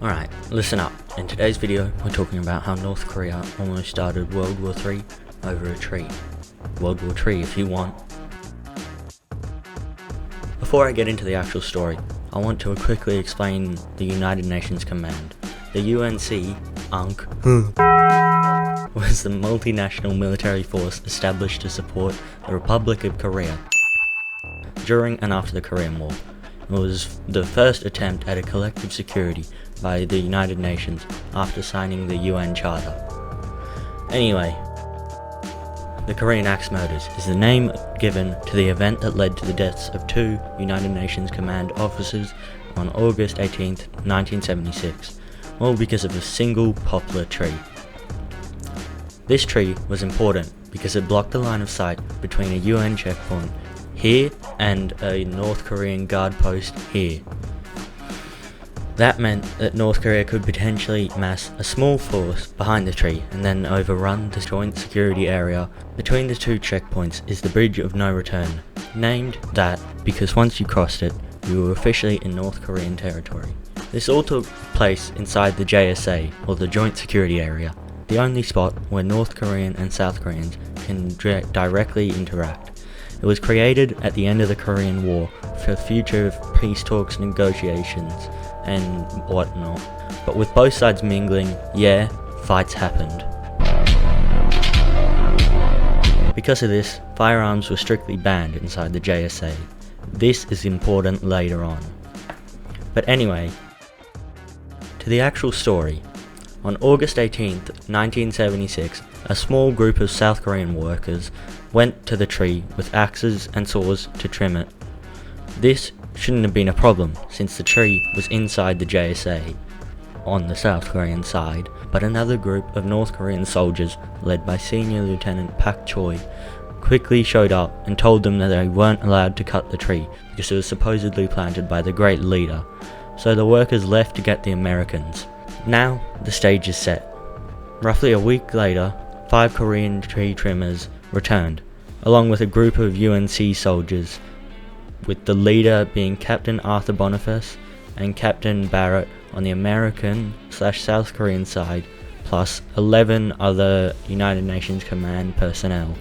Alright, listen up. In today's video, we're talking about how North Korea almost started World War III over a tree. World War III if you want. Before I get into the actual story, I want to quickly explain the United Nations Command. The UNC, was the multinational military force established to support the Republic of Korea during and after the Korean War. It was the first attempt at a collective security by the United Nations after signing the UN Charter. Anyway, the Korean Axe Murders is the name given to the event that led to the deaths of two United Nations Command officers on August 18th, 1976, all because of a single poplar tree. This tree was important because it blocked the line of sight between a UN checkpoint here and a North Korean guard post here. That meant that North Korea could potentially mass a small force behind the tree and then overrun the joint security area between the two checkpoints is the Bridge of No Return, named that because once you crossed it, you were officially in North Korean territory. This all took place inside the JSA, or the Joint Security Area, the only spot where North Korean and South Koreans can directly interact. It was created at the end of the Korean War for future peace talks, negotiations, and whatnot. But with both sides mingling, fights happened. Because of this, firearms were strictly banned inside the JSA. This is important later on. But anyway, to the actual story. On August 18th, 1976, a small group of South Korean workers went to the tree with axes and saws to trim it. This shouldn't have been a problem since the tree was inside the JSA on the South Korean side, but another group of North Korean soldiers led by Senior Lieutenant Pak Choi quickly showed up and told them that they weren't allowed to cut the tree because it was supposedly planted by the great leader. So the workers left to get the Americans. Now the stage is set. Roughly a week later, 5 Korean tree trimmers returned, along with a group of UNC soldiers, with the leader being Captain Arthur Boniface and Captain Barrett on the American/South Korean side, plus 11 other United Nations Command personnel.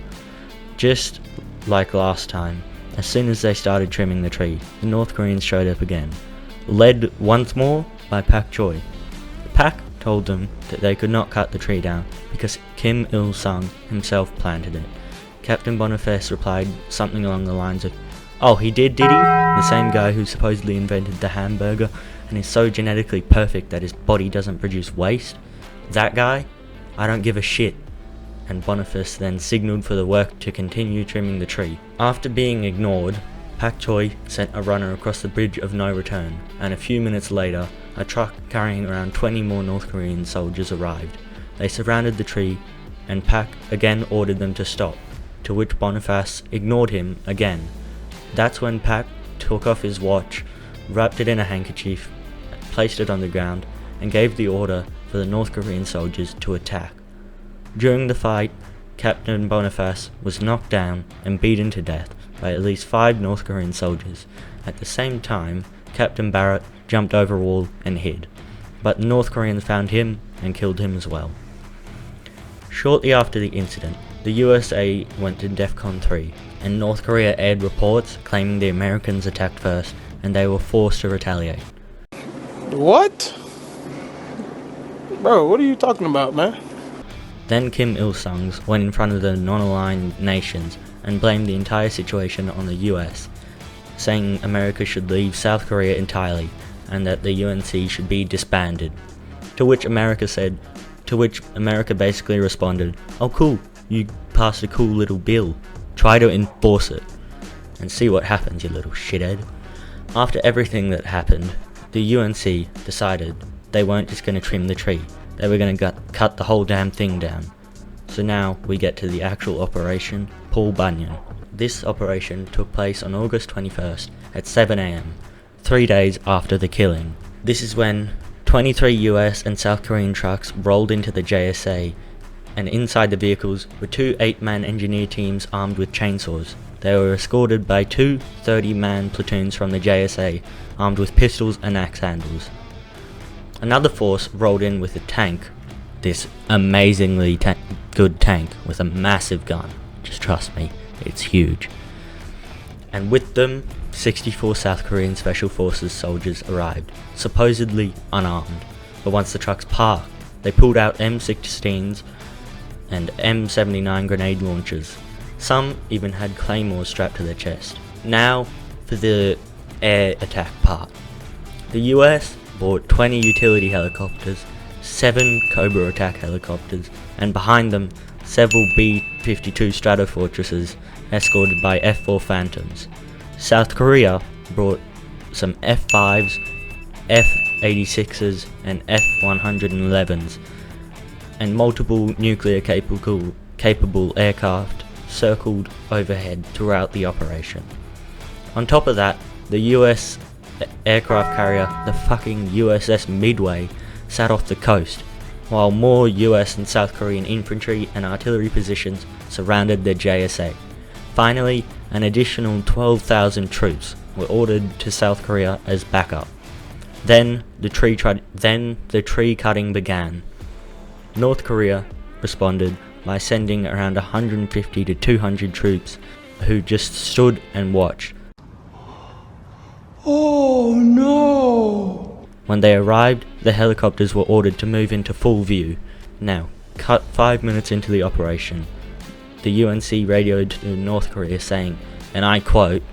Just like last time, as soon as they started trimming the tree, the North Koreans showed up again, led once more by Pak Choi. Pak told them that they could not cut the tree down because Kim Il-sung himself planted it. Captain Boniface replied something along the lines of, "Oh, he did he? The same guy who supposedly invented the hamburger and is so genetically perfect that his body doesn't produce waste? That guy? I don't give a shit." And Boniface then signaled for the work to continue trimming the tree. After being ignored, Pak Choi sent a runner across the Bridge of No Return, and a few minutes later, a truck carrying around 20 more North Korean soldiers arrived. They surrounded the tree, and Pak again ordered them to stop, to which Boniface ignored him again. That's when Pak took off his watch, wrapped it in a handkerchief, placed it on the ground, and gave the order for the North Korean soldiers to attack. During the fight, Captain Boniface was knocked down and beaten to death by at least 5 North Korean soldiers. At the same time, Captain Barrett jumped over a wall and hid, but the North Koreans found him and killed him as well. Shortly after the incident, the USA went to DEFCON 3, and North Korea aired reports claiming the Americans attacked first and they were forced to retaliate. What? Bro, what are you talking about, man? Then Kim Il-sung went in front of the non-aligned nations and blamed the entire situation on the US, saying America should leave South Korea entirely and that the UNC should be disbanded. To which America basically responded, "Oh cool, you passed a cool little bill. Try to enforce it and see what happens, you little shithead." After everything that happened, the UNC decided they weren't just going to trim the tree, they were going to cut the whole damn thing down. So now we get to the actual operation, Paul Bunyan. This operation took place on August 21st at 7 AM, 3 days after the killing. This is when 23 US and South Korean trucks rolled into the JSA, and inside the vehicles were 2 8-man engineer teams armed with chainsaws. They were escorted by 2 30-man platoons from the JSA, armed with pistols and axe handles. Another force rolled in with a tank, this amazingly good tank with a massive gun. Just trust me, it's huge. And with them, 64 South Korean Special Forces soldiers arrived, supposedly unarmed. But once the trucks parked, they pulled out M16s and M79 grenade launchers. Some even had claymores strapped to their chest. Now for the air attack part. The US bought 20 utility helicopters, 7 Cobra attack helicopters, and behind them several B-52 Stratofortresses escorted by F-4 Phantoms. South Korea brought some F-5s, F-86s and F-111s, and multiple nuclear capable aircraft circled overhead throughout the operation. On top of that, the US aircraft carrier, the fucking USS Midway, sat off the coast, while more US and South Korean infantry and artillery positions surrounded the JSA. Finally, an additional 12,000 troops were ordered to South Korea as backup. Then the tree cutting began. North Korea responded by sending around 150 to 200 troops who just stood and watched. Oh no! When they arrived, the helicopters were ordered to move into full view. Now, cut 5 minutes into the operation, the UNC radioed to North Korea saying, and I quote,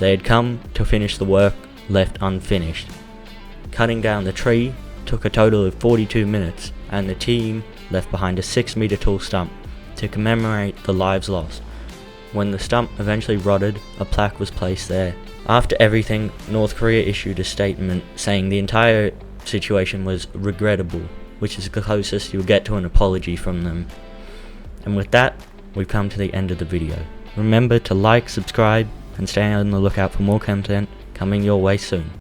they had come to finish the work left unfinished. Cutting down the tree took a total of 42 minutes, and the team left behind a 6-meter tall stump to commemorate the lives lost. When the stump eventually rotted, a plaque was placed there. After everything, North Korea issued a statement saying the entire situation was regrettable, which is the closest you'll get to an apology from them. And with that, we've come to the end of the video. Remember to like, subscribe, and stay on the lookout for more content coming your way soon.